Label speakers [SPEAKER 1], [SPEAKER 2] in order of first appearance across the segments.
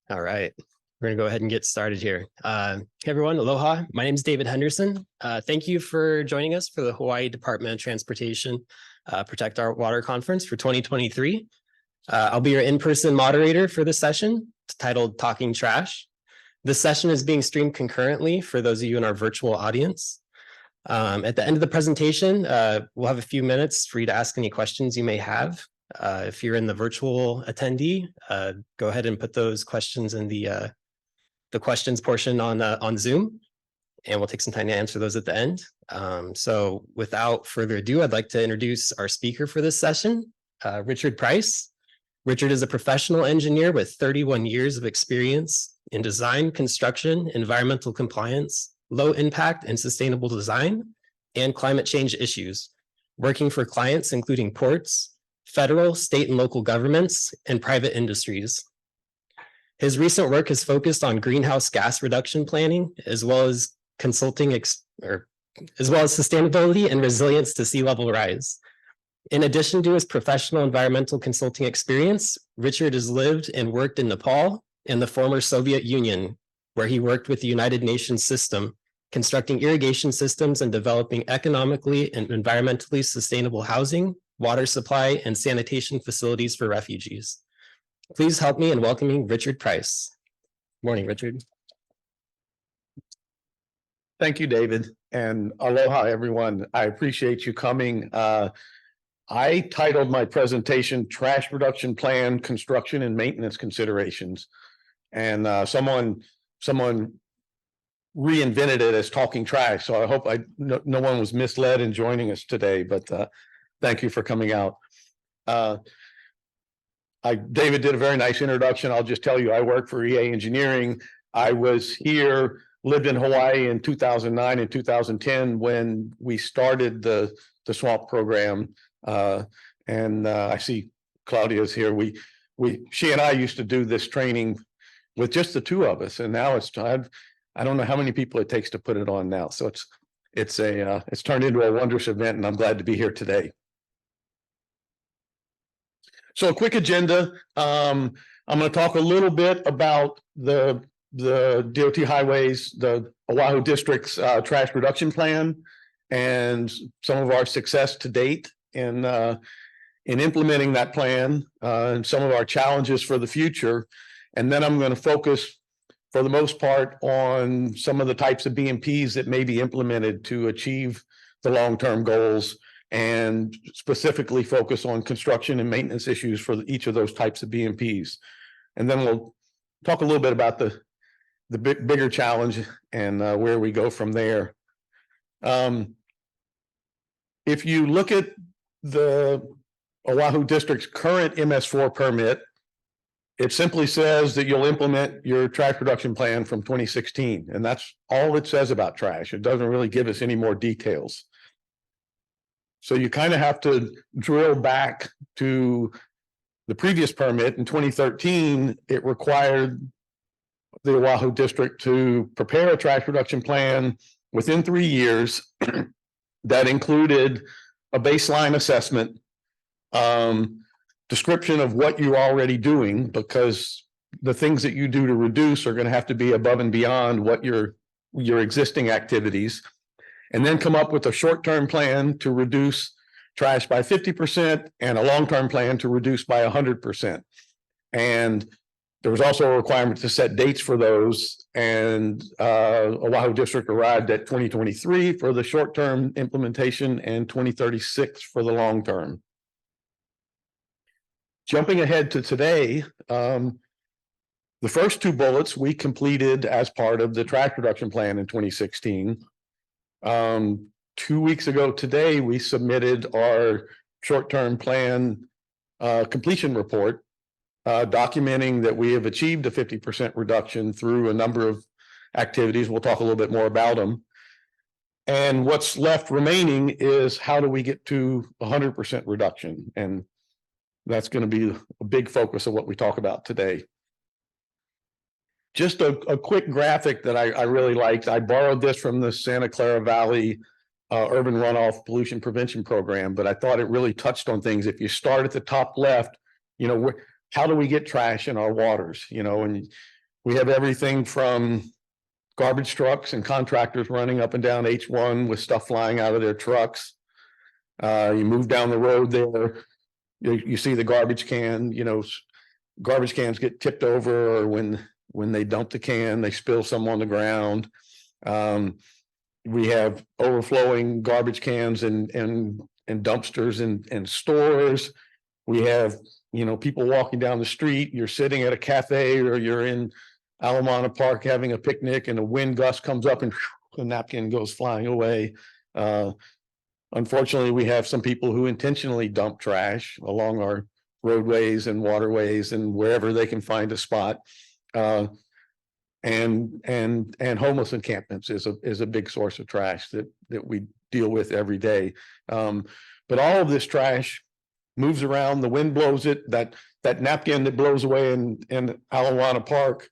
[SPEAKER 1] All right. We're going to go ahead and get started here. Hey, everyone. Aloha. My name is David Henderson. Thank you for joining us for the Hawaii Department of Transportation Protect Our Water Conference for 2023. I'll be your in-person moderator for this session titled Talking Trash. This session is being streamed concurrently for those of you in our virtual audience. At the end of the presentation, we'll have a few minutes for you to ask any questions you may have. If you're in the virtual attendee, go ahead and put those questions in the questions portion on Zoom, and we'll take some time to answer those at the end. So without further ado, I'd like to introduce our speaker for this session, Richard Price. Richard is a professional engineer with 31 years of experience in design, construction, environmental compliance, low impact and sustainable design, and climate change issues, working for clients including ports, federal, state, and local governments, and private industries. His recent work has focused on greenhouse gas reduction planning, as well as consulting, as well as sustainability and resilience to sea level rise. In addition to his professional environmental consulting experience, Richard has lived and worked in Nepal and the former Soviet Union, where he worked with the United Nations system, constructing irrigation systems and developing economically and environmentally sustainable housing, water supply, and sanitation facilities for refugees. Please help me in welcoming Richard Price. Morning, Richard.
[SPEAKER 2] Thank you, David, and aloha, everyone. I appreciate you coming. I titled my presentation Trash Reduction Plan, Construction and Maintenance Considerations. And someone reinvented it as Talking Trash. So I hope no one was misled in joining us today, but thank you for coming out. David did a very nice introduction. I'll just tell you, I work for EA Engineering. I was here, lived in Hawaii in 2009 and 2010 when we started the SWAMP program. I see Claudia's here. She and I used to do this training with just the two of us, and now I don't know how many people it takes to put it on now. So it's turned into a wondrous event, and I'm glad to be here today. So a quick agenda. I'm going to talk a little bit about the DOT Highways, the Oahu District's trash reduction plan, and some of our success to date in implementing that plan, and some of our challenges for the future. And then I'm going to focus, for the most part, on some of the types of BMPs that may be implemented to achieve the long-term goals, and specifically focus on construction and maintenance issues for each of those types of BMPs. And then we'll talk a little bit about the bigger challenge and where we go from there. If you look at the Oahu District's current MS4 permit, it simply says that you'll implement your trash reduction plan from 2016, and that's all it says about trash. It doesn't really give us any more details. So you kind of have to drill back to the previous permit. In 2013, it required the Oahu District to prepare a trash reduction plan within 3 years that included a baseline assessment, description of what you're already doing, because the things that you do to reduce are going to have to be above and beyond what your existing activities, and then come up with a short-term plan to reduce trash by 50% and a long-term plan to reduce by 100%. And there was also a requirement to set dates for those, and Oahu District arrived at 2023 for the short-term implementation and 2036 for the long-term. Jumping ahead to today, the first two bullets we completed as part of the trash reduction plan in 2016. 2 weeks ago today, we submitted our short-term plan completion report, documenting that we have achieved a 50% reduction through a number of activities. We'll talk a little bit more about them. And what's left remaining is how do we get to 100% reduction? And that's going to be a big focus of what we talk about today. Just a quick graphic that I really liked. I borrowed this from the Santa Clara Valley Urban Runoff Pollution Prevention Program, but I thought it really touched on things. If you start at the top left, how do we get trash in our waters? And We have everything from garbage trucks and contractors running up and down H1 with stuff flying out of their trucks. You move down the road there, you see the garbage can, garbage cans get tipped over, or when they dump the can, they spill some on the ground. We have overflowing garbage cans and dumpsters and stores. We have, people walking down the street. You're sitting at a cafe or you're in Alamana Park having a picnic, and a wind gust comes up and the napkin goes flying away. Unfortunately, we have some people who intentionally dump trash along our roadways and waterways and wherever they can find a spot. And homeless encampments is a big source of trash that we deal with every day. But all of this trash moves around, the wind blows it. That napkin that blows away in Alamana Park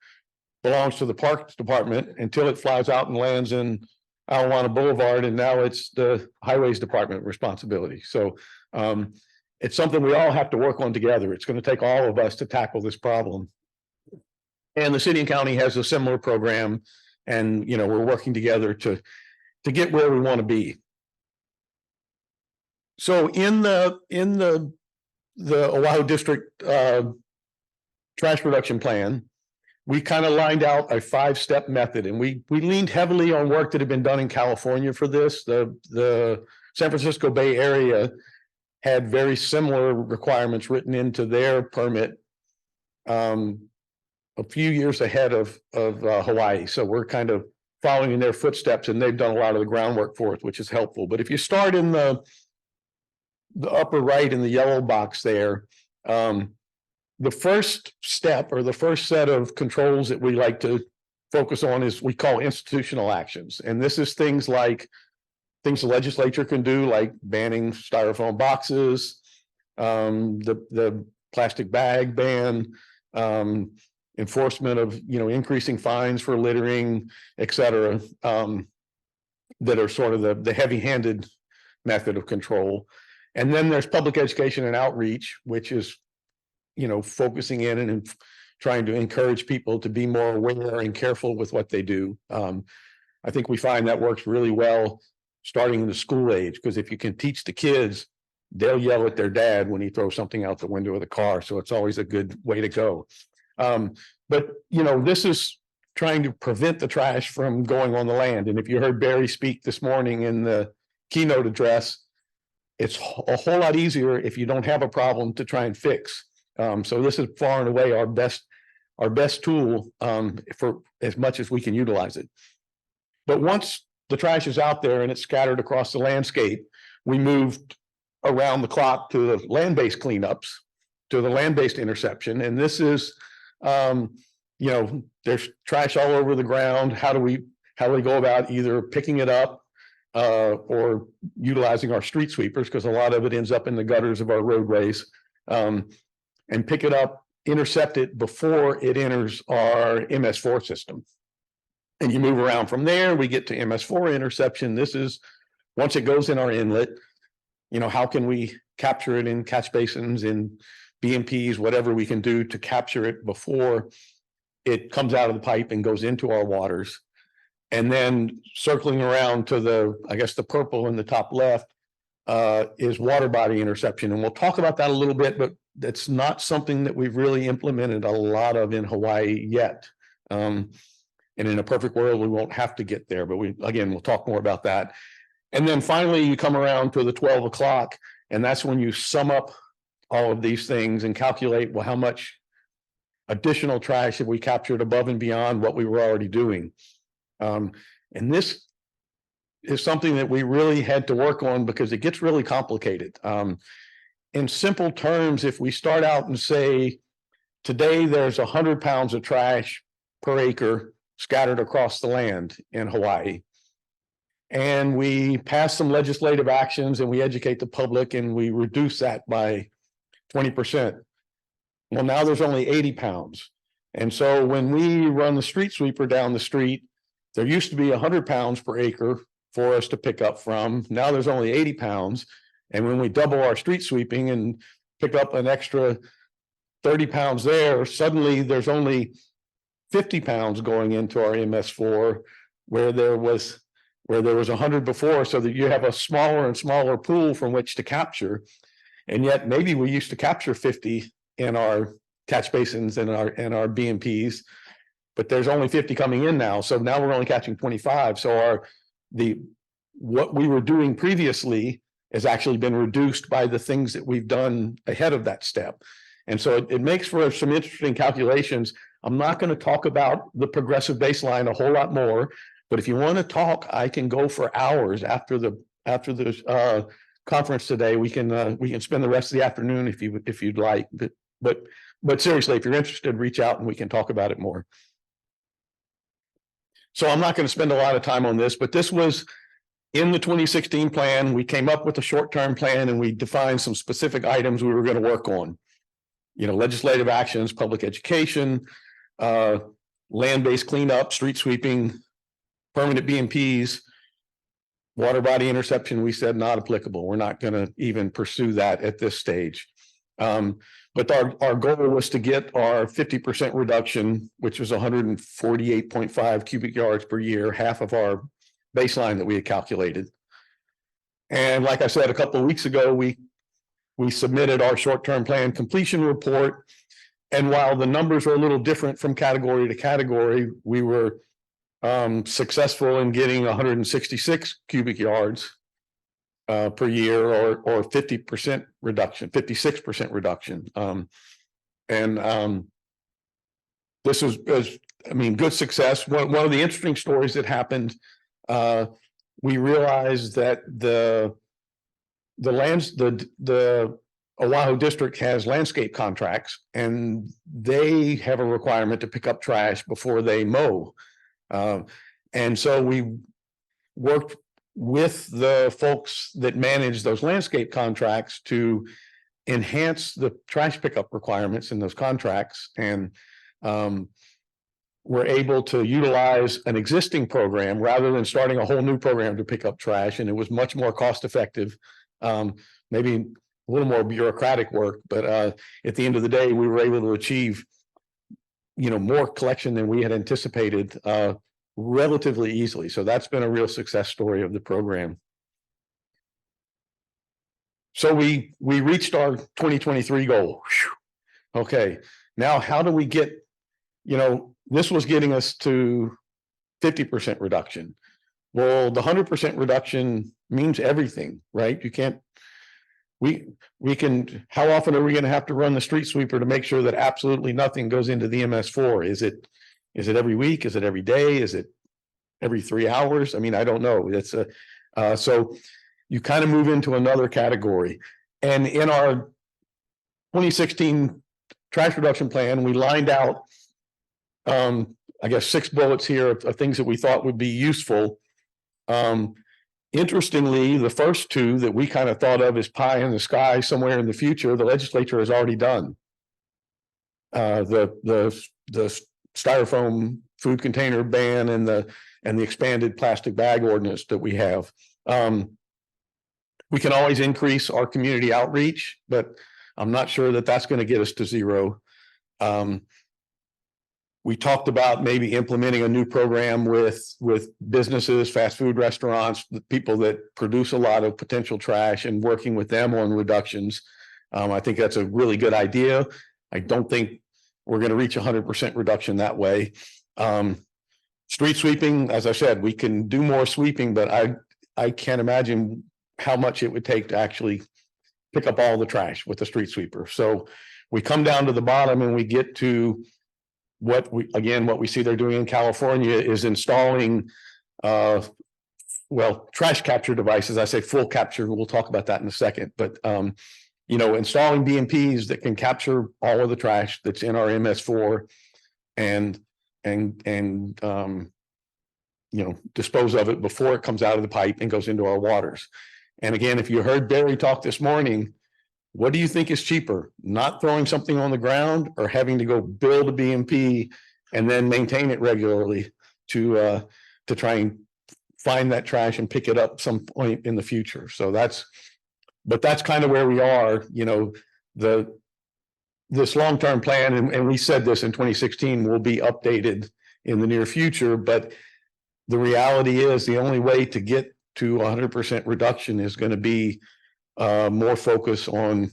[SPEAKER 2] belongs to the Parks Department until it flies out and lands in Alamana Boulevard, and now it's the Highways Department responsibility. So it's something we all have to work on together. It's going to take all of us to tackle this problem. And the city and county has a similar program, and we're working together to get where we want to be. So in the Oahu District trash reduction plan, we kind of lined out a 5-step method, and we leaned heavily on work that had been done in California for this. The San Francisco Bay Area had very similar requirements written into their permit a few years ahead of Hawaii. So we're kind of following in their footsteps, and they've done a lot of the groundwork for us, which is helpful. But if you start in the upper right in the yellow box there, the first step or the first set of controls that we like to focus on is we call institutional actions. And this is things the legislature can do, like banning styrofoam boxes, the plastic bag ban, enforcement of increasing fines for littering, et cetera, that are sort of the heavy-handed method of control. And then there's public education and outreach, which is focusing in and trying to encourage people to be more aware and careful with what they do. I think we find that works really well starting in the school age, because if you can teach the kids, they'll yell at their dad when he throws something out the window of the car. So it's always a good way to go. But this is trying to prevent the trash from going on the land. And if you heard Barry speak this morning in the keynote address, it's a whole lot easier if you don't have a problem to try and fix. So this is far and away our best tool for as much as we can utilize it. But once the trash is out there and it's scattered across the landscape, we moved around the clock to the land-based cleanups, to the land-based interception. And this is, there's trash all over the ground. How do we go about either picking it up or utilizing our street sweepers, because a lot of it ends up in the gutters of our roadways, and pick it up, intercept it before it enters our MS4 system. And you move around from there, we get to MS4 interception. This is once it goes in our inlet, how can we capture it in catch basins, in BMPs, whatever we can do to capture it before it comes out of the pipe and goes into our waters. And then circling around to the purple in the top left is water body interception. And we'll talk about that a little bit, but that's not something that we've really implemented a lot of in Hawaii yet. And in a perfect world, we won't have to get there, but we'll talk more about that. And then finally, you come around to the 12 o'clock, and that's when you sum up all of these things and calculate, well, how much additional trash have we captured above and beyond what we were already doing? And this is something that we really had to work on because it gets really complicated. In simple terms, if we start out and say, today there's 100 pounds of trash per acre scattered across the land in Hawaii, and we pass some legislative actions and we educate the public and we reduce that by 20%. Well, now there's only 80 pounds. And so when we run the street sweeper down the street, there used to be 100 pounds per acre for us to pick up from. Now there's only 80 pounds. And when we double our street sweeping and pick up an extra 30 pounds there, suddenly there's only 50 pounds going into our MS4 where there was 100 before, so that you have a smaller and smaller pool from which to capture. And yet maybe we used to capture 50 in our catch basins and our BMPs, but there's only 50 coming in now. So now we're only catching 25. So what we were doing previously has actually been reduced by the things that we've done ahead of that step. And so it makes for some interesting calculations. I'm not going to talk about the progressive baseline a whole lot more, but if you want to talk, I can go for hours after the conference today. We can spend the rest of the afternoon if you'd like. But seriously, if you're interested, reach out and we can talk about it more. So I'm not going to spend a lot of time on this, but this was in the 2016 plan. We came up with a short-term plan and we defined some specific items we were going to work on. Legislative actions, public education, land-based cleanup, street sweeping, permanent BMPs, water body interception. We said not applicable. We're not going to even pursue that at this stage. But our goal was to get our 50% reduction, which was 148.5 cubic yards per year, half of our baseline that we had calculated. And like I said, a couple of weeks ago, we submitted our short-term plan completion report. And while the numbers are a little different from category to category, we were successful in getting 166 cubic yards per year, or 50% reduction, 56% reduction. This was good success. One of the interesting stories that happened, we realized that the Oahu district has landscape contracts, and they have a requirement to pick up trash before they mow. And so we worked with the folks that manage those landscape contracts to enhance the trash pickup requirements in those contracts. And we're able to utilize an existing program rather than starting a whole new program to pick up trash. And it was much more cost effective, maybe a little more bureaucratic work, but at the end of the day, we were able to achieve more collection than we had anticipated relatively easily. So that's been a real success story of the program. So we reached our 2023 goal. Whew. Okay, now how do we get, this was getting us to 50% reduction. Well, the 100% reduction means everything, right? You can't, we can, how often are we going to have to run the street sweeper to make sure that absolutely nothing goes into the MS4? Is it every week? Is it every day? Is it every 3 hours? I don't know. It's so you kind of move into another category. And in our 2016 trash reduction plan, we lined out, I guess, 6 bullets here of things that we thought would be useful. Interestingly, the first 2 that we kind of thought of as pie in the sky somewhere in the future, the legislature has already done. The styrofoam food container ban and the expanded plastic bag ordinance that we have. We can always increase our community outreach, but I'm not sure that that's going to get us to 0. We talked about maybe implementing a new program with businesses, fast food restaurants, the people that produce a lot of potential trash, and working with them on reductions. I think that's a really good idea. I don't think we're going to reach 100% reduction that way. Street sweeping, as I said, we can do more sweeping, but I can't imagine how much it would take to actually pick up all the trash with the street sweeper. So we come down to the bottom and we get to what we see they're doing in California is installing trash capture devices. I say full capture. We'll talk about that in a second, but installing BMPs that can capture all of the trash that's in our MS4 and dispose of it before it comes out of the pipe and goes into our waters. And again, if you heard Barry talk this morning, what do you think is cheaper? Not throwing something on the ground or having to go build a BMP and then maintain it regularly to try and find that trash and pick it up some point in the future. So that's kind of where we are. The this long-term plan, and we said this in 2016, will be updated in the near future, but the reality is the only way to get to 100% reduction is going to be more focus on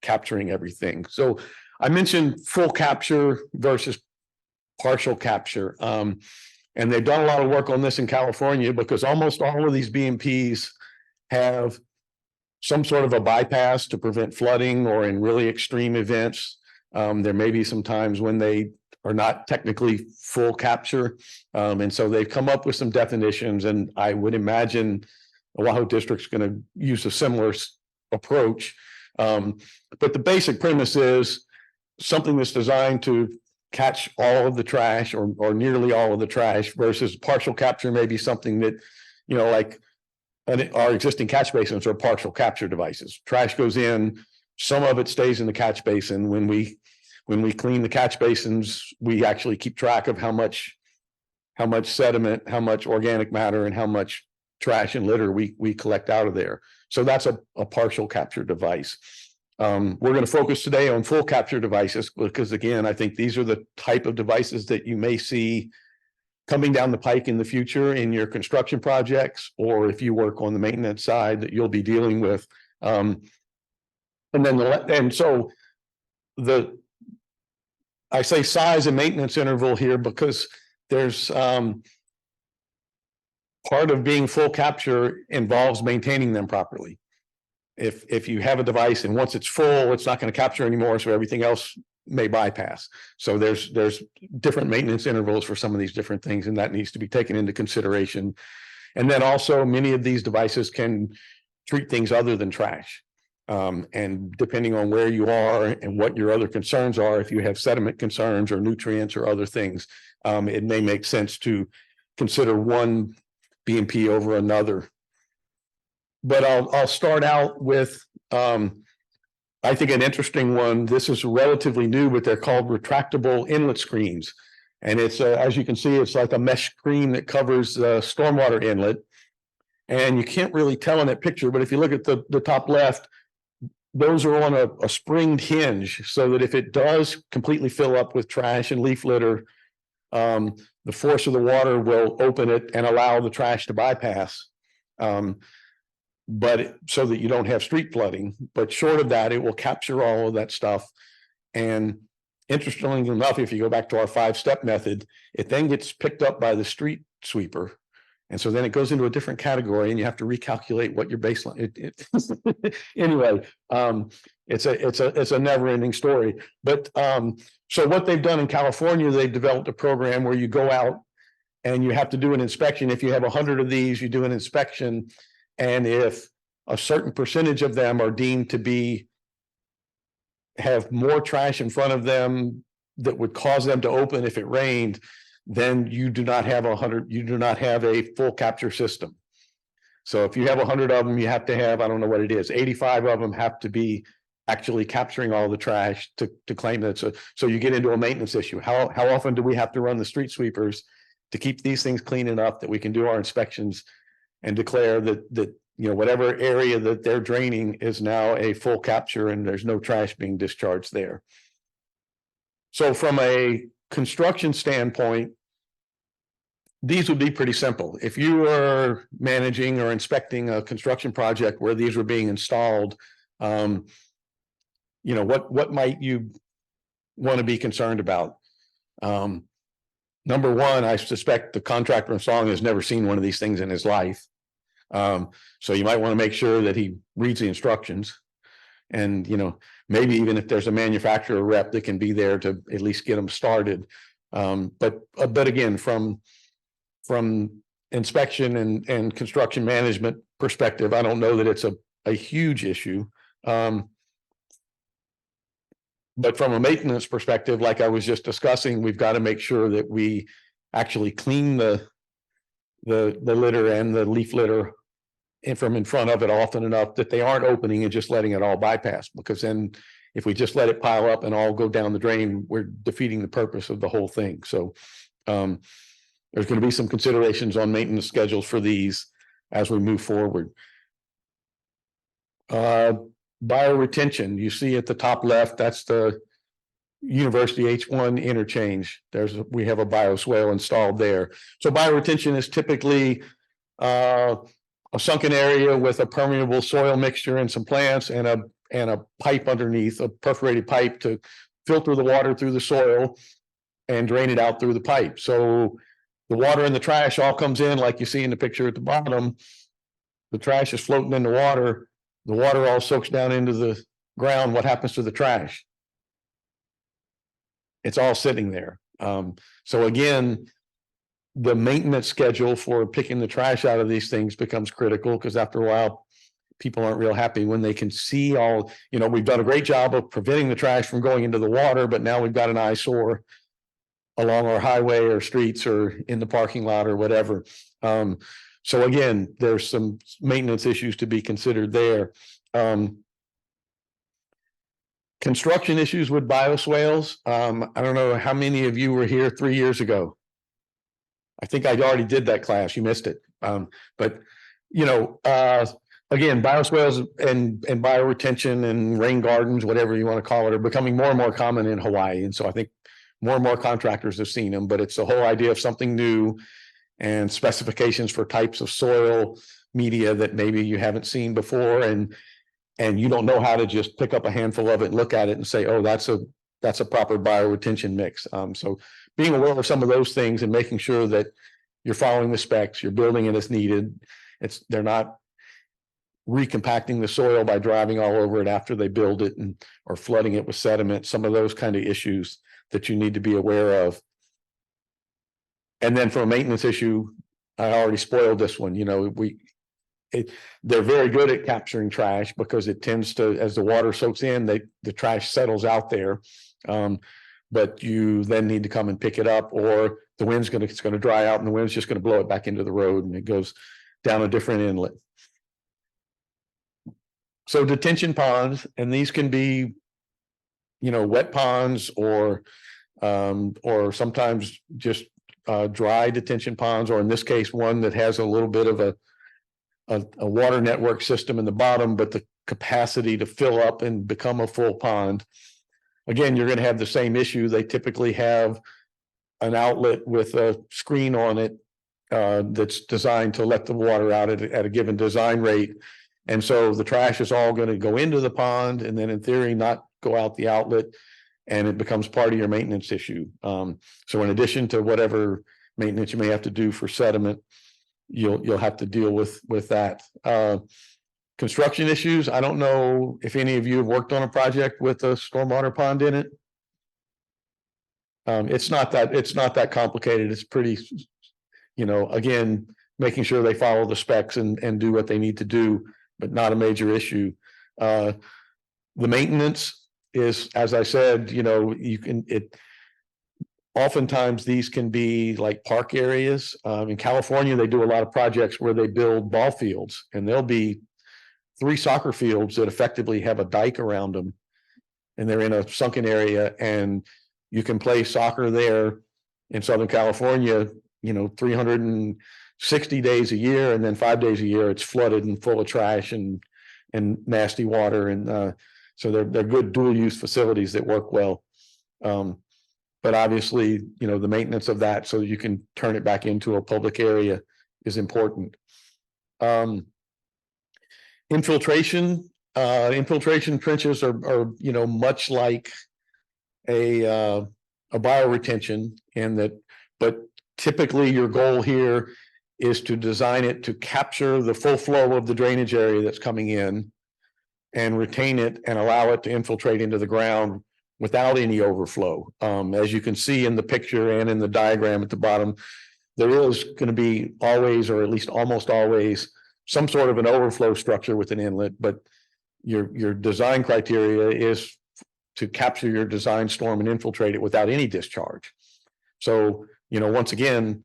[SPEAKER 2] capturing everything. So I mentioned full capture versus partial capture. And they've done a lot of work on this in California because almost all of these BMPs have some sort of a bypass to prevent flooding, or in really extreme events. There may be some times when they are not technically full capture. And so they've come up with some definitions, and I would imagine Oahu District's going to use a similar approach. But the basic premise is something that's designed to catch all of the trash, or nearly all of the trash, versus partial capture may be something that, you know, like our existing catch basins are partial capture devices. Trash goes in, some of it stays in the catch basin. When we clean the catch basins, we actually keep track of how much sediment, how much organic matter, and how much trash and litter we collect out of there. So that's a partial capture device. We're going to focus today on full capture devices because, again, I think these are the type of devices that you may see coming down the pike in the future in your construction projects, or if you work on the maintenance side that you'll be dealing with. I say size and maintenance interval here because there's part of being full capture involves maintaining them properly. If you have a device and once it's full, it's not going to capture anymore, so everything else may bypass. So there's different maintenance intervals for some of these different things, and that needs to be taken into consideration. And then also many of these devices can treat things other than trash. And depending on where you are and what your other concerns are, if you have sediment concerns or nutrients or other things, it may make sense to consider one BMP over another. But I'll start out with, I think, an interesting one. This is relatively new, but they're called retractable inlet screens. And it's, as you can see, it's like a mesh screen that covers the stormwater inlet. And you can't really tell in that picture, but if you look at the top left, those are on a springed hinge, so that if it does completely fill up with trash and leaf litter, the force of the water will open it and allow the trash to bypass. But so that you don't have street flooding. But short of that, it will capture all of that stuff. And interestingly enough, if you go back to our 5-step method, it then gets picked up by the street sweeper. And so then it goes into a different category, and you have to recalculate what your baseline. Anyway, it's a never-ending story. But so what they've done in California, they've developed a program where you go out and you have to do an inspection. If you have 100 of these, you do an inspection. And if a certain percentage of them are deemed to have more trash in front of them that would cause them to open if it rained, then you do not have a full capture system. So if you have 100 of them, you have to have, I don't know what it is, 85 of them have to be actually capturing all the trash to claim that. So you get into a maintenance issue. How often do we have to run the street sweepers to keep these things clean enough that we can do our inspections and declare that you know, whatever area that they're draining is now a full capture and there's no trash being discharged there. So from a construction standpoint, these would be pretty simple. If you were managing or inspecting a construction project where these were being installed, you know, what might you want to be concerned about? Number one, I suspect the contractor installing has never seen one of these things in his life. So you might want to make sure that he reads the instructions, and, you know, maybe even if there's a manufacturer rep that can be there to at least get them started. But again, from inspection and construction management perspective, I don't know that it's a huge issue. But from a maintenance perspective, like I was just discussing, we've got to make sure that we actually clean the litter and the leaf litter from in front of it often enough that they aren't opening and just letting it all bypass. Because then if we just let it pile up and all go down the drain, we're defeating the purpose of the whole thing. So there's going to be some considerations on maintenance schedules for these as we move forward. Bioretention, you see at the top left, that's the University H1 interchange. We have a bioswale installed there. So bioretention is typically a sunken area with a permeable soil mixture and some plants and a pipe underneath, a perforated pipe to filter the water through the soil and drain it out through the pipe. So the water and the trash all comes in like you see in the picture at the bottom. The trash is floating in the water. The water all soaks down into the ground. What happens to the trash? It's all sitting there. So again, the maintenance schedule for picking the trash out of these things becomes critical because after a while, people aren't real happy when they can see all, we've done a great job of preventing the trash from going into the water, but now we've got an eyesore along our highway or streets or in the parking lot or whatever. So again, there's some maintenance issues to be considered there. Construction issues with bioswales. I don't know how many of you were here 3 years ago. I think I already did that class. You missed it. But again, bioswales and bioretention and rain gardens, whatever you want to call it, are becoming more and more common in Hawaii. And so I think more and more contractors have seen them, but it's the whole idea of something new and specifications for types of soil media that maybe you haven't seen before. And you don't know how to just pick up a handful of it and look at it and say, oh, that's a proper bioretention mix. So being aware of some of those things and making sure that you're following the specs, you're building it as needed. They're not recompacting the soil by driving all over it after they build it or flooding it with sediment, some of those kind of issues that you need to be aware of. And then for a maintenance issue, I already spoiled this one. They're very good at capturing trash because it tends to, as the water soaks in, the trash settles out there. But you then need to come and pick it up, or the wind's going to dry out and the wind's just going to blow it back into the road and it goes down a different inlet. So detention ponds, and these can be, wet ponds or sometimes just dry detention ponds, or in this case, one that has a little bit of a water network system in the bottom, but the capacity to fill up and become a full pond. Again, you're going to have the same issue. They typically have an outlet with a screen on it that's designed to let the water out at a given design rate. And so the trash is all going to go into the pond and then in theory not go out the outlet, and it becomes part of your maintenance issue. So in addition to whatever maintenance you may have to do for sediment, you'll have to deal with that. Construction issues. I don't know if any of you have worked on a project with a stormwater pond in it. It's not that complicated. It's pretty, again, making sure they follow the specs and do what they need to do, but not a major issue. The maintenance is, as I said, oftentimes these can be like park areas. In California, they do a lot of projects where they build ball fields, and there'll be 3 soccer fields that effectively have a dike around them, and they're in a sunken area, and you can play soccer there in Southern California, 360 days a year, and then 5 days a year it's flooded and full of trash and nasty water. And so they're good dual use facilities that work well. But obviously, the maintenance of that so you can turn it back into a public area is important. Infiltration trenches are much like a bioretention in that, but typically your goal here is to design it to capture the full flow of the drainage area that's coming in and retain it and allow it to infiltrate into the ground without any overflow. As you can see in the picture and in the diagram at the bottom, there is going to be always, or at least almost always, some sort of an overflow structure with an inlet, but your design criteria is to capture your design storm and infiltrate it without any discharge. So, once again,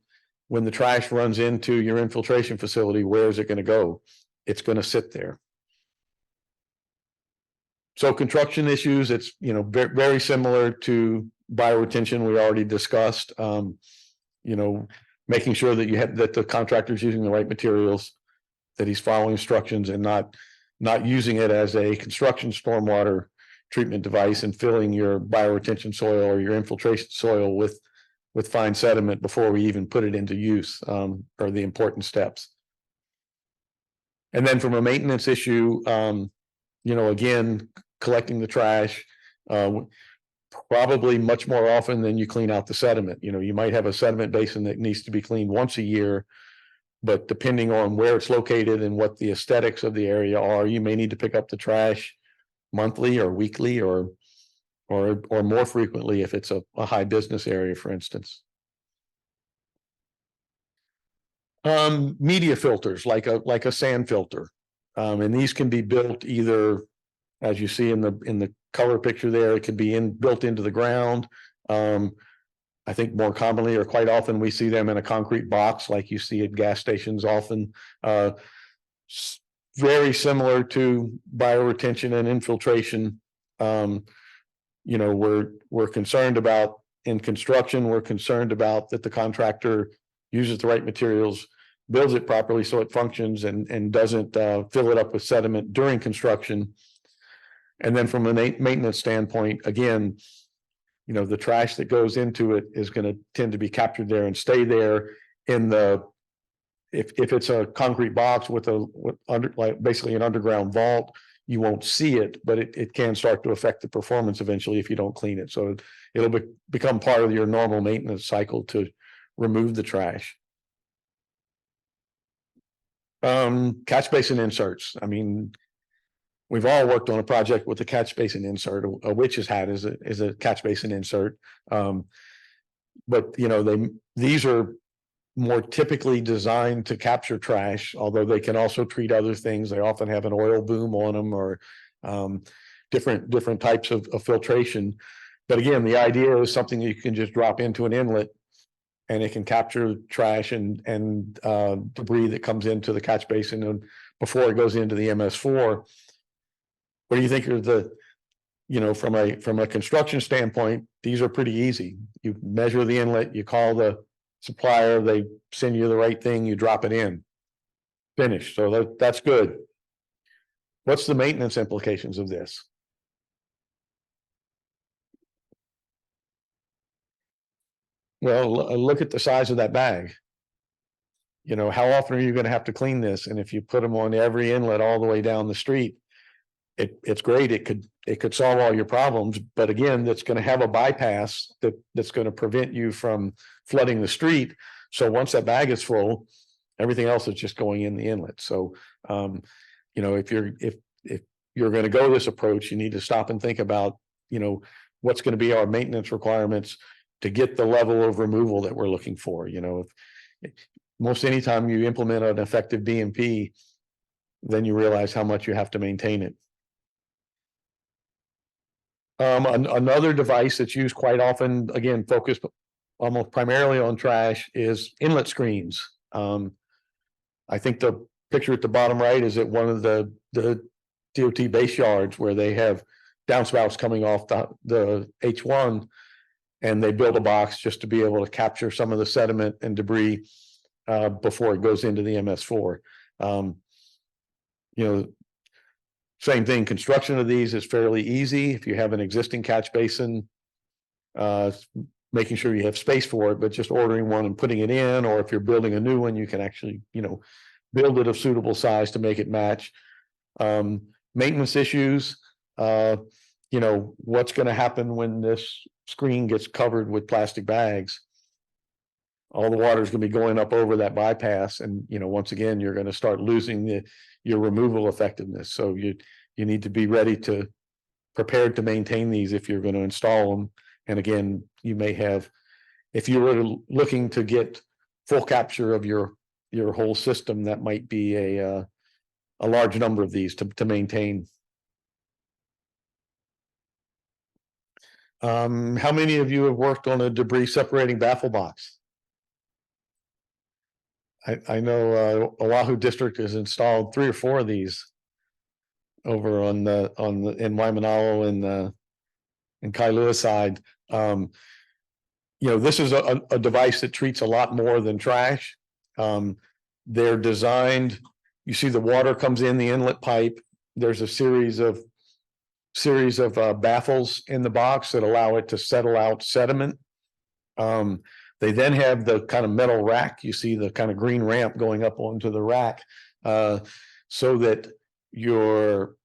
[SPEAKER 2] when the trash runs into your infiltration facility, where is it going to go? It's going to sit there. So construction issues, it's, very similar to bioretention we already discussed. Making sure that the contractor's using the right materials, that he's following instructions and not using it as a construction stormwater treatment device and filling your bioretention soil or your infiltration soil with fine sediment before we even put it into use, are the important steps. And then from a maintenance issue, again, collecting the trash, probably much more often than you clean out the sediment. You might have a sediment basin that needs to be cleaned once a year, but depending on where it's located and what the aesthetics of the area are, you may need to pick up the trash monthly or weekly or more frequently if it's a high business area, for instance. Media filters like a sand filter, and these can be built either, as you see in the color picture there, it could be built into the ground. I think more commonly or quite often we see them in a concrete box like you see at gas stations often. Very similar to bioretention and infiltration. We're concerned about in construction, we're concerned about that the contractor uses the right materials, builds it properly so it functions and doesn't fill it up with sediment during construction. And then from a maintenance standpoint, again, the trash that goes into it is going to tend to be captured there and stay there in if it's a concrete box with basically an underground vault, you won't see it, but it can start to affect the performance eventually if you don't clean it. So it'll become part of your normal maintenance cycle to remove the trash. Catch basin inserts. I mean, we've all worked on a project with a catch basin insert. A witch's hat is a catch basin insert. But these are more typically designed to capture trash, although they can also treat other things. They often have an oil boom on them or different types of filtration. But again, the idea is something that you can just drop into an inlet and it can capture trash and debris that comes into the catch basin and before it goes into the MS4. What do you think are from a construction standpoint, these are pretty easy. You measure the inlet, you call the supplier, they send you the right thing, you drop it in. Finished. So that's good. What's the maintenance implications of this? Well, look at the size of that bag. How often are you going to have to clean this? And if you put them on every inlet all the way down the street, it's great. It could solve all your problems, but again, that's going to have a bypass that's going to prevent you from flooding the street. So once that bag is full, everything else is just going in the inlet. So, if you're going to go this approach, you need to stop and think about, what's going to be our maintenance requirements to get the level of removal that we're looking for. Most anytime you implement an effective BMP, then you realize how much you have to maintain it. Another device that's used quite often, again, focused almost primarily on trash, is inlet screens. I think the picture at the bottom right is at one of the DOT base yards where they have downspouts coming off the H1, and they build a box just to be able to capture some of the sediment and debris before it goes into the MS4. Same thing, construction of these is fairly easy. If you have an existing catch basin, making sure you have space for it, but just ordering one and putting it in, or if you're building a new one, you can actually, build it of suitable size to make it match. Maintenance issues, what's going to happen when this screen gets covered with plastic bags? All the water is going to be going up over that bypass, and once again, you're going to start losing your removal effectiveness. So you need to be prepared to maintain these if you're going to install them. And again, you may have, if you were looking to get full capture of your whole system, that might be a large number of these to maintain. How many of you have worked on a debris separating baffle box? I know Oahu District has installed 3 or 4 of these over in Waimanalo and Kailua side. This is a device that treats a lot more than trash. They're designed, you see the water comes in the inlet pipe. There's a series of series of baffles in the box that allow it to settle out sediment. They then have the kind of metal rack. You see the kind of green ramp going up onto the rack, so that your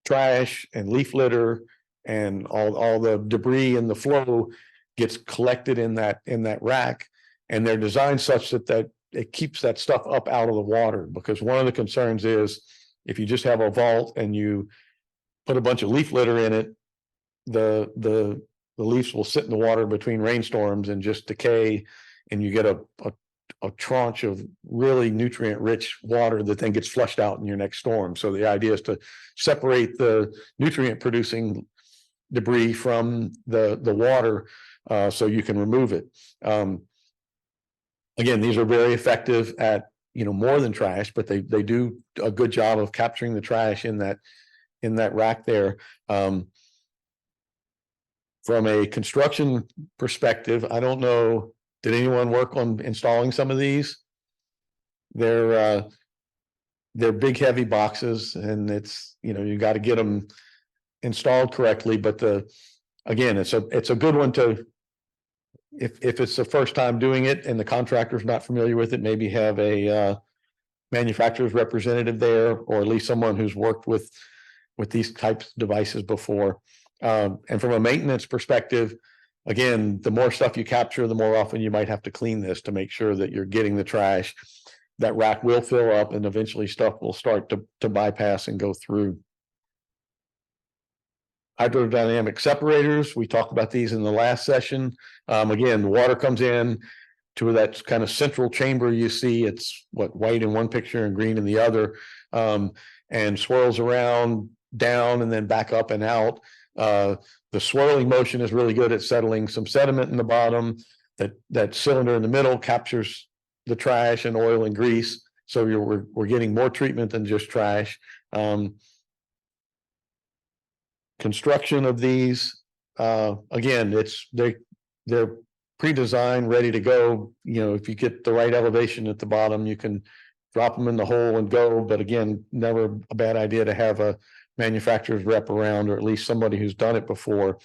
[SPEAKER 2] trash and leaf litter and all the debris in the flow gets collected in that rack. And they're designed such that it keeps that stuff up out of the water, because one of the concerns is if you just have a vault and you put a bunch of leaf litter in it, the leaves will sit in the water between rainstorms and just decay, and you get a tranche of really nutrient rich water that then gets flushed out in your next storm. So the idea is to separate the nutrient producing debris from the water, so you can remove it. Again, these are very effective at, more than trash, but they do a good job of capturing the trash in that rack there. From a construction perspective, I don't know, did anyone work on installing some of these? They're big, heavy boxes, and it's, you got to get them installed correctly. But again, it's a good one to, if it's the first time doing it and the contractor's not familiar with it, maybe have a manufacturer's representative there, or at least someone who's worked with these types of devices before. And from a maintenance perspective, again, the more stuff you capture, the more often you might have to clean this to make sure that you're getting the trash. That rack will fill up, and eventually stuff will start to bypass and go through. Hydrodynamic separators, we talked about these in the last session. Again, the water comes in to that kind of central chamber. You see it's white in one picture and green in the other, and swirls around, down, and then back up and out. The swirling motion is really good at settling some sediment in the bottom. That cylinder in the middle captures the trash and oil and grease, so we're getting more treatment than just trash. Construction of these, again, they're pre-designed, ready to go. If you get the right elevation at the bottom, you can drop them in the hole and go. But again, never a bad idea to have a manufacturer's rep around, or at least somebody who's done it before.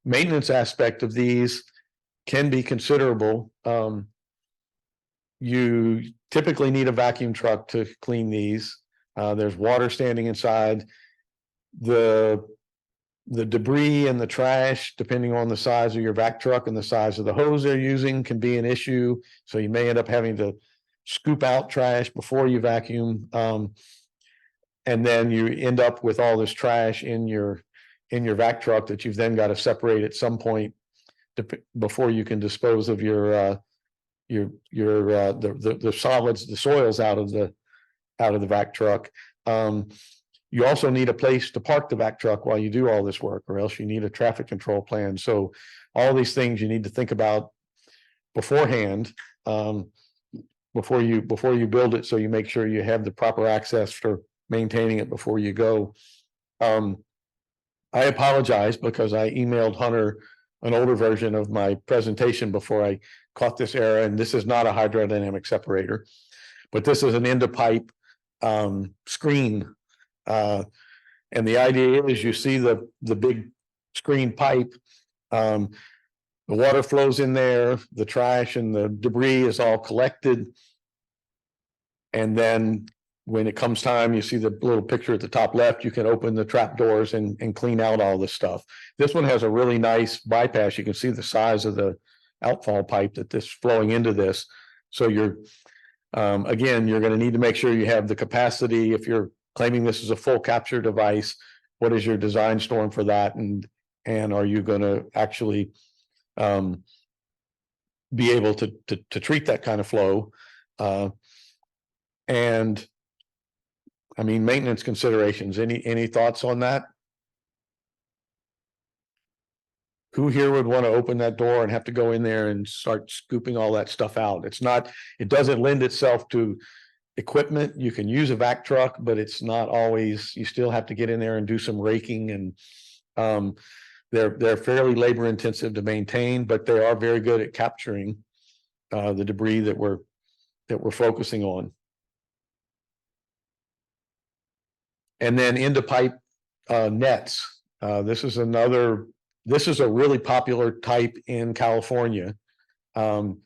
[SPEAKER 2] Maintenance aspect of these can be considerable. You typically need a vacuum truck to clean these. There's water standing inside. The debris and the trash, depending on the size of your vac truck and the size of the hose they're using, can be an issue. So you may end up having to scoop out trash before you vacuum. And then you end up with all this trash in your vac truck that you've then got to separate at some point before you can dispose of the solids, the soils out of the vac truck. You also need a place to park the vac truck while you do all this work, or else you need a traffic control plan. So all these things you need to think about beforehand, before you build it, so you make sure you have the proper access for maintaining it before you go. I apologize because I emailed Hunter an older version of my presentation before I caught this error, and this is not a hydrodynamic separator, but this is an end of pipe screen. And the idea is, you see the big screen pipe, the water flows in there, the trash and the debris is all collected. And then when it comes time, you see the little picture at the top left, you can open the trap doors and clean out all this stuff. This one has a really nice bypass. You can see the size of the outfall pipe that this flowing into this. So again, you're going to need to make sure you have the capacity. If you're claiming this is a full capture device, what is your design storm for that? And are you going to actually be able to treat that kind of flow? And I mean, maintenance considerations, any thoughts on that? Who here would want to open that door and have to go in there and start scooping all that stuff out? It doesn't lend itself to equipment. You can use a vac truck, but it's not always, you still have to get in there and do some raking, and they're fairly labor intensive to maintain, but they are very good at capturing the debris that we're focusing on. and then into pipe nets. This is a really popular type in California. And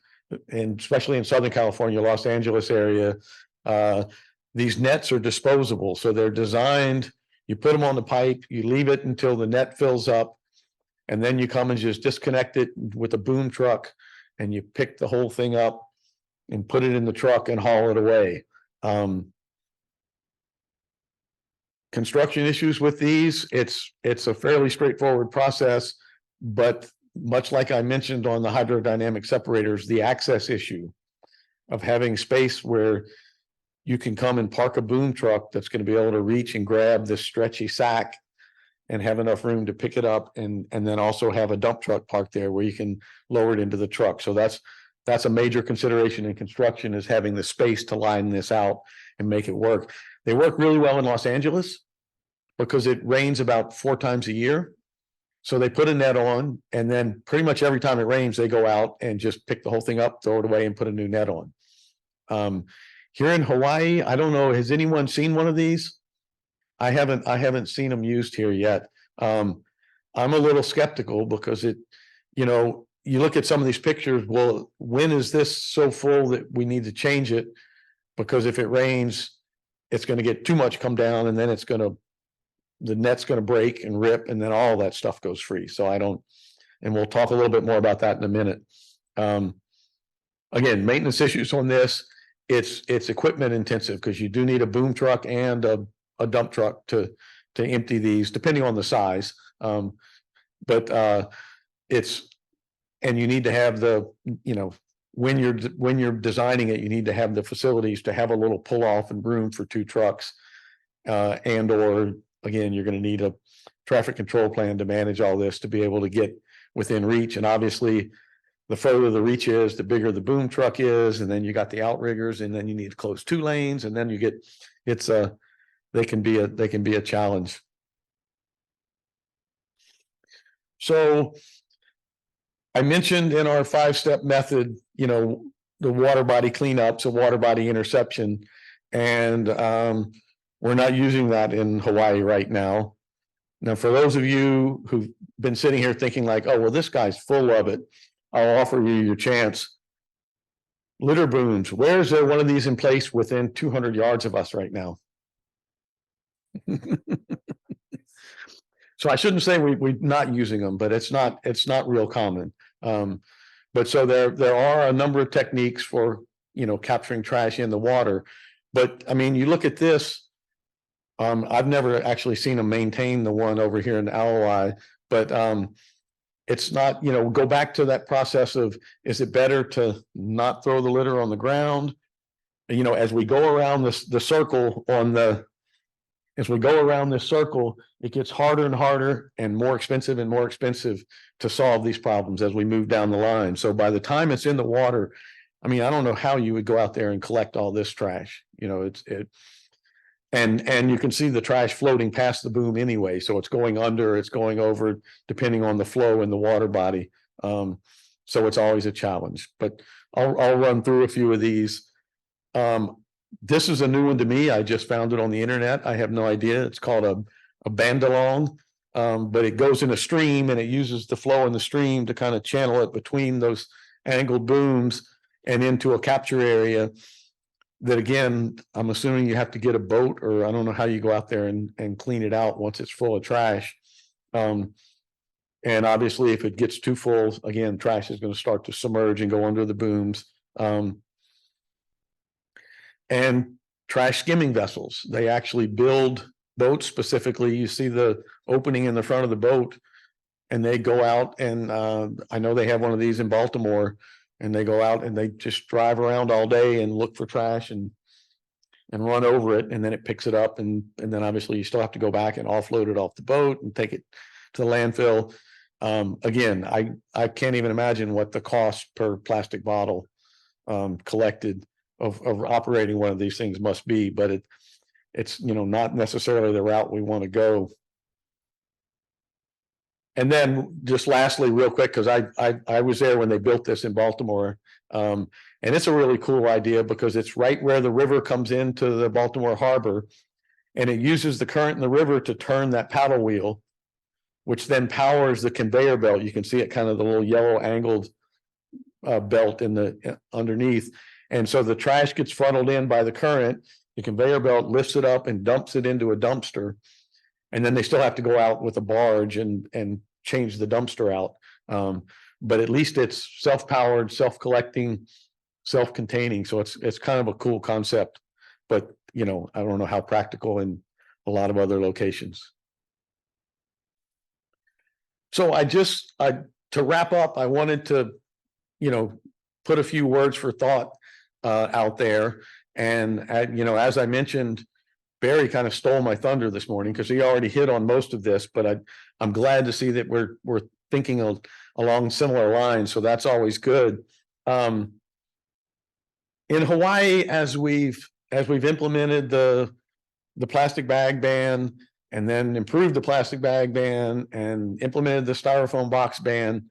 [SPEAKER 2] especially in Southern California, Los Angeles area, these nets are disposable. So they're designed, you put them on the pipe, you leave it until the net fills up, and then you come and just disconnect it with a boom truck, and you pick the whole thing up and put it in the truck and haul it away. Construction issues with these, it's a fairly straightforward process, but much like I mentioned on the hydrodynamic separators, the access issue of having space where you can come and park a boom truck that's going to be able to reach and grab this stretchy sack and have enough room to pick it up, and then also have a dump truck parked there where you can lower it into the truck. So that's a major consideration in construction, is having the space to line this out and make it work. They work really well in Los Angeles because it rains about 4 times a year. So they put a net on, and then pretty much every time it rains, they go out and just pick the whole thing up, throw it away, and put a new net on. Here in Hawaii, I don't know, has anyone seen one of these? I haven't seen them used here yet. I'm a little skeptical because you look at some of these pictures, well, when is this so full that we need to change it? Because if it rains, it's going to get too much come down, and then the net's going to break and rip, and then all that stuff goes free. So and we'll talk a little bit more about that in a minute. Again, maintenance issues on this, it's equipment intensive because you do need a boom truck and a dump truck to empty these, depending on the size. But and you need to have when you're designing it, you need to have the facilities to have a little pull off and room for 2 trucks, and or again, you're going to need a traffic control plan to manage all this to be able to get within reach. And obviously, the further the reach is, the bigger the boom truck is, and then you got the outriggers, and then you need to close 2 lanes, and then you get they can be a challenge. So I mentioned in our 5-step method, the water body cleanup, so water body interception, and we're not using that in Hawaii right now. Now, for those of you who've been sitting here thinking like, oh, well, this guy's full of it, I'll offer you your chance. Litter booms, where is there one of these in place within 200 yards of us right now? So I shouldn't say we're not using them, but it's not real common. But so there are a number of techniques for capturing trash in the water. But I mean, you look at this. I've never actually seen them maintain the one over here in Aloi, but it's not, go back to that process of, is it better to not throw the litter on the ground? As we go around the circle as we go around this circle, it gets harder and harder and more expensive to solve these problems as we move down the line. So by the time it's in the water, I mean, I don't know how you would go out there and collect all this trash. And you can see the trash floating past the boom anyway. So it's going under, it's going over, depending on the flow in the water body. So it's always a challenge, but I'll run through a few of these. This is a new one to me. I just found it on the internet. I have no idea. It's called a bandalong, but it goes in a stream, and it uses the flow in the stream to kind of channel it between those angled booms and into a capture area. That, again, I'm assuming you have to get a boat, or I don't know how you go out there and clean it out once it's full of trash. And obviously, if it gets too full, again, trash is going to start to submerge and go under the booms. And trash skimming vessels. They actually build boats specifically. You see the opening in the front of the boat, and they go out, and I know they have one of these in Baltimore. And they go out and they just drive around all day and look for trash and run over it, and then it picks it up, and then obviously you still have to go back and offload it off the boat and take it to the landfill. Again, I can't even imagine what the cost per plastic bottle collected of operating one of these things must be, but it's not necessarily the route we want to go. And then just lastly, real quick, because I was there when they built this in Baltimore, and it's a really cool idea because it's right where the river comes into the Baltimore harbor, and it uses the current in the river to turn that paddle wheel, which then powers the conveyor belt. You can see it kind of the little yellow angled belt in the underneath. And so the trash gets funneled in by the current, the conveyor belt lifts it up and dumps it into a dumpster. And then they still have to go out with a barge and change the dumpster out. But at least it's self-powered, self-collecting, self-containing. So it's kind of a cool concept, but I don't know how practical in a lot of other locations. So to wrap up, I wanted to, put a few words for thought out there. And, as I mentioned, Barry kind of stole my thunder this morning because he already hit on most of this, but I'm glad to see that we're thinking along similar lines. So that's always good. In Hawaii, as we've implemented the plastic bag ban and then improved the plastic bag ban and implemented the styrofoam box ban,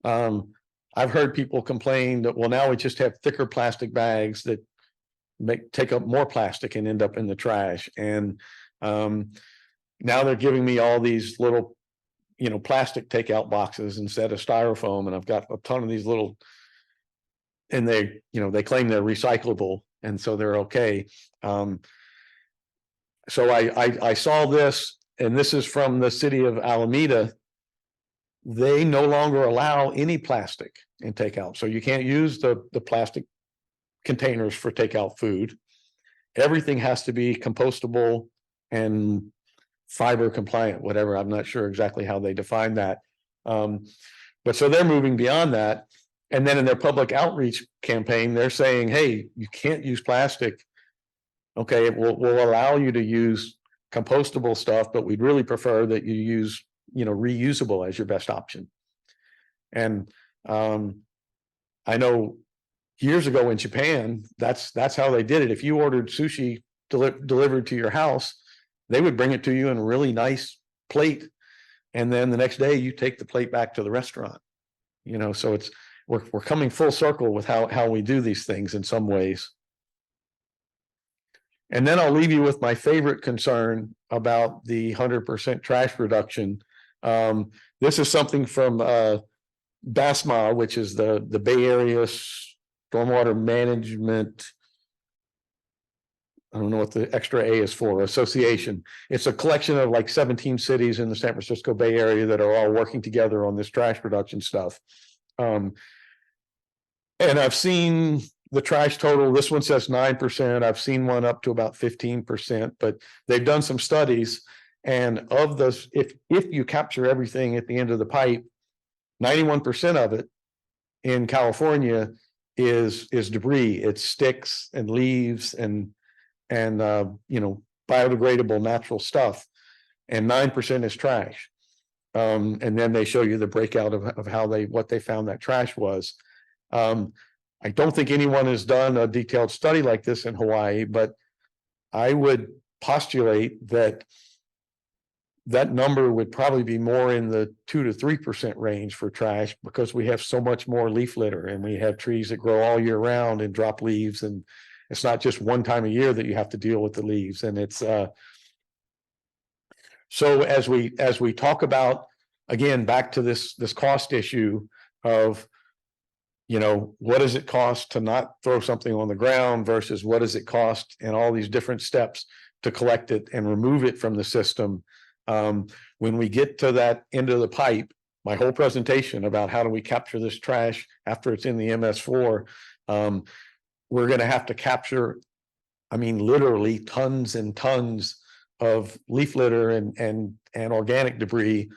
[SPEAKER 2] I've heard people complain that, well, now we just have thicker plastic bags that take up more plastic and end up in the trash. And now they're giving me all these little, plastic takeout boxes instead of styrofoam. And I've got a ton of these little, and they claim they're recyclable. And so they're okay. So I saw this, and this is from the city of Alameda. They no longer allow any plastic in takeout. So you can't use the plastic containers for takeout food. Everything has to be compostable and fiber compliant, whatever. I'm not sure exactly how they define that. But so they're moving beyond that. And then in their public outreach campaign, they're saying, hey, you can't use plastic. Okay, we'll allow you to use compostable stuff, but we'd really prefer that you use, reusable as your best option. And I know years ago in Japan, that's how they did it. If you ordered sushi delivered to your house, they would bring it to you in a really nice plate. And then the next day you take the plate back to the restaurant. So we're coming full circle with how we do these things in some ways. And then I'll leave you with my favorite concern about the 100% trash reduction. This is something from BASMA, which is the Bay Area Stormwater Management. I don't know what the extra A is for, association. It's a collection of like 17 cities in the San Francisco Bay Area that are all working together on this trash reduction stuff. And I've seen the trash total. This one says 9%. I've seen one up to about 15%, but they've done some studies. And of those, if you capture everything at the end of the pipe, 91% of it in California is debris. It's sticks and leaves and biodegradable natural stuff, and 9% is trash. And then they show you the breakout of how what they found that trash was. I don't think anyone has done a detailed study like this in Hawaii, but I would postulate that number would probably be more in the 2 to 3% range for trash, because we have so much more leaf litter and we have trees that grow all year round and drop leaves, and it's not just one time a year that you have to deal with the leaves. And it's so as we talk about, again, back to this cost issue of, what does it cost to not throw something on the ground versus what does it cost, and all these different steps to collect it and remove it from the system. When we get to that end of the pipe, my whole presentation about how do we capture this trash after it's in the MS4, we're going to have to capture, literally tons and tons of leaf litter and organic debris,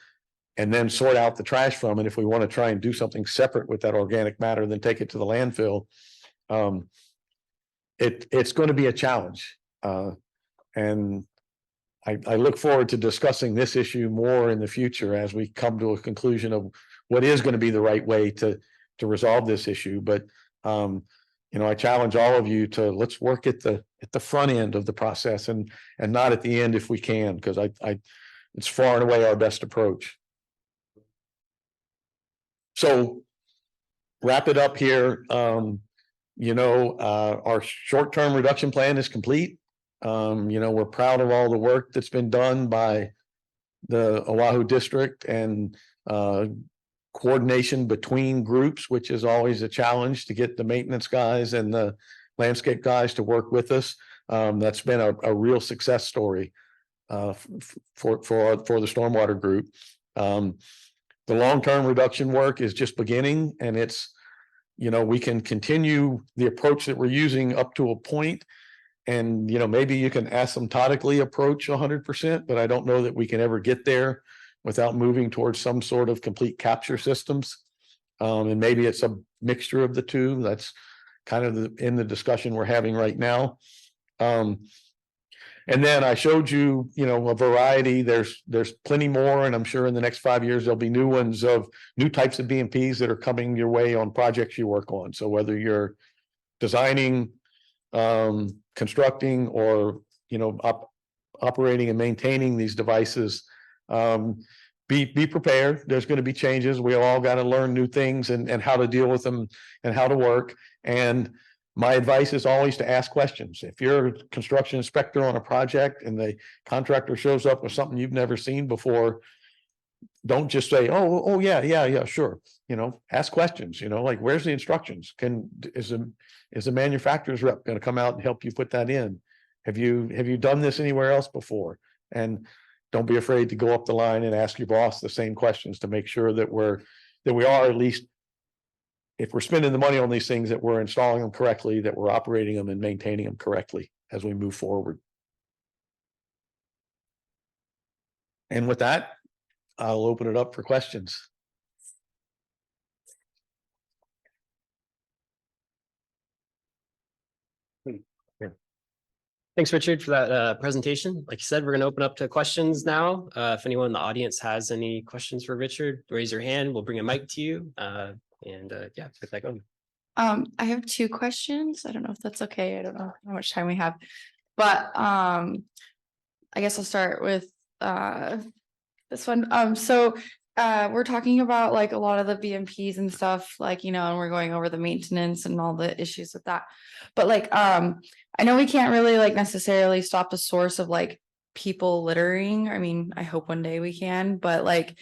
[SPEAKER 2] and then sort out the trash from it. If we want to try and do something separate with that organic matter, then take it to the landfill. It's going to be a challenge. And I look forward to discussing this issue more in the future as we come to a conclusion of what is going to be the right way to resolve this issue. But I challenge all of you to let's work at the front end of the process and not at the end if we can, because it's far and away our best approach. So wrap it up here. Our short-term reduction plan is complete. We're proud of all the work that's been done by the Oahu District and coordination between groups, which is always a challenge to get the maintenance guys and the landscape guys to work with us. That's been a real success story for the stormwater group. The long-term reduction work is just beginning, and it's, we can continue the approach that we're using up to a point. And, maybe you can asymptotically approach 100%, but I don't know that we can ever get there without moving towards some sort of complete capture systems. And maybe it's a mixture of the two. That's kind of in the discussion we're having right now. And then I showed you, a variety. There's plenty more, and I'm sure in the next 5 years there'll be new ones of new types of BMPs that are coming your way on projects you work on. So whether you're designing, constructing, or operating and maintaining these devices, be prepared. There's going to be changes. We all got to learn new things and how to deal with them and how to work. And my advice is always to ask questions. If you're a construction inspector on a project and the contractor shows up with something you've never seen before, don't just say, oh yeah, sure. Ask questions, like, where's the instructions? Is the manufacturer's rep going to come out and help you put that in? Have you done this anywhere else before? And don't be afraid to go up the line and ask your boss the same questions to make sure that we are, at least if we're spending the money on these things, that we're installing them correctly, that we're operating them and maintaining them correctly as we move forward. And with that, I'll open it up for questions.
[SPEAKER 1] Thanks, Richard, for that presentation. Like you said, we're going to open up to questions now. If anyone in the audience has any questions for Richard, raise your hand. We'll bring a mic to you. Yeah, get that going.
[SPEAKER 3] I have 2 questions. I don't know if that's okay. I don't know how much time we have, but I guess I'll start with this one. So we're talking about like a lot of the BMPs and stuff, like, and we're going over the maintenance and all the issues with that. But like, I know we can't really like necessarily stop the source of like people littering. I mean, I hope one day we can, but like,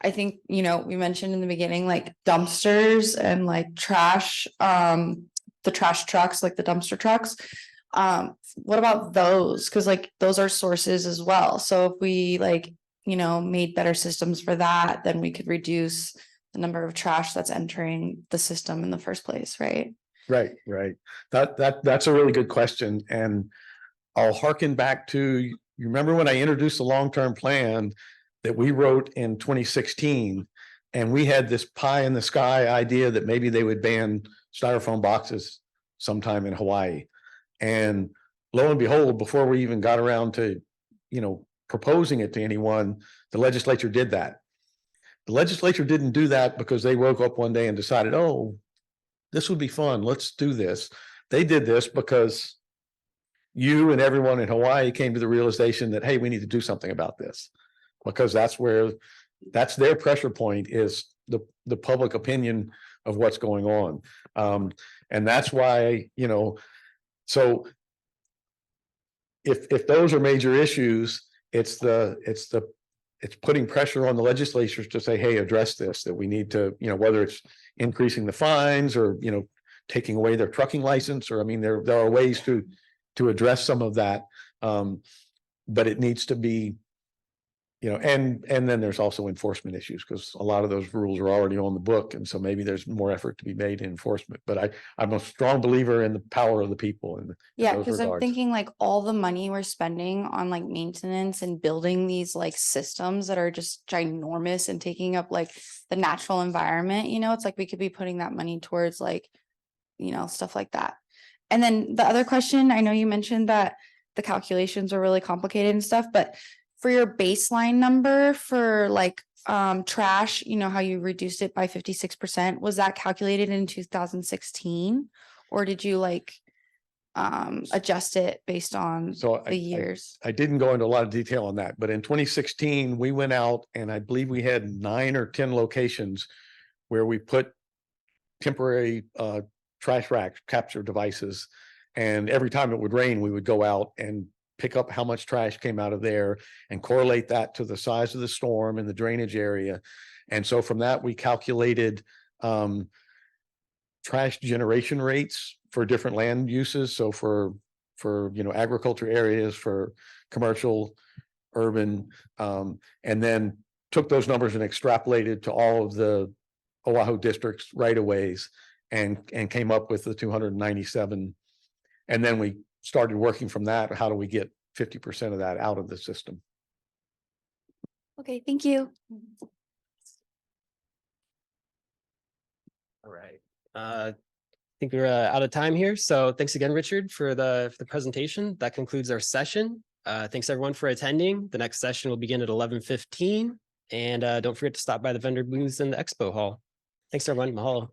[SPEAKER 3] I think, we mentioned in the beginning, like dumpsters and like trash, the trash trucks, like the dumpster trucks. What about those? Because like those are sources as well. So if we like, made better systems for that, then we could reduce the number of trash that's entering the system in the first place, right?
[SPEAKER 2] Right. That's a really good question. And I'll harken back to, you remember when I introduced the long-term plan that we wrote in 2016, and we had this pie in the sky idea that maybe they would ban styrofoam boxes sometime in Hawaii. And lo and behold, before we even got around to, proposing it to anyone, the legislature did that. The legislature didn't do that because they woke up one day and decided, oh, this would be fun, let's do this. They did this because you and everyone in Hawaii came to the realization that, hey, we need to do something about this. Because that's their pressure point, is the public opinion of what's going on. And that's why, so if those are major issues, it's putting pressure on the legislatures to say, hey, address this, that we need to, whether it's increasing the fines or, taking away their trucking license, or, I mean, there are ways to address some of that. But it needs to be, and then there's also enforcement issues, because a lot of those rules are already on the book. And so maybe there's more effort to be made in enforcement, but I'm a strong believer in the power of the people.
[SPEAKER 3] Yeah, because I'm thinking like all the money we're spending on like maintenance and building these like systems that are just ginormous and taking up like the natural environment, it's like we could be putting that money towards like, stuff like that. And then the other question, I know you mentioned that the calculations are really complicated and stuff, but for your baseline number for like trash, how you reduced it by 56%, was that calculated in 2016, or did you like adjust it based on the years?
[SPEAKER 2] I didn't go into a lot of detail on that, but in 2016 we went out and I believe we had 9 or 10 locations where we put temporary trash rack capture devices, and every time it would rain we would go out and pick up how much trash came out of there and correlate that to the size of the storm and the drainage area. And so from that, we calculated trash generation rates for different land uses. So for agriculture areas, for commercial, urban, and then took those numbers and extrapolated to all of the Oahu districts right of ways and came up with the 297. And then we started working from that. How do we get 50% of that out of the system?
[SPEAKER 3] Okay, thank you.
[SPEAKER 1] All right. I think we're out of time here. So thanks again, Richard, for the presentation. That concludes our session. Thanks everyone for attending. The next session will begin at 11:15. And don't forget to stop by the vendor booths in the expo hall. Thanks everyone. Mahalo.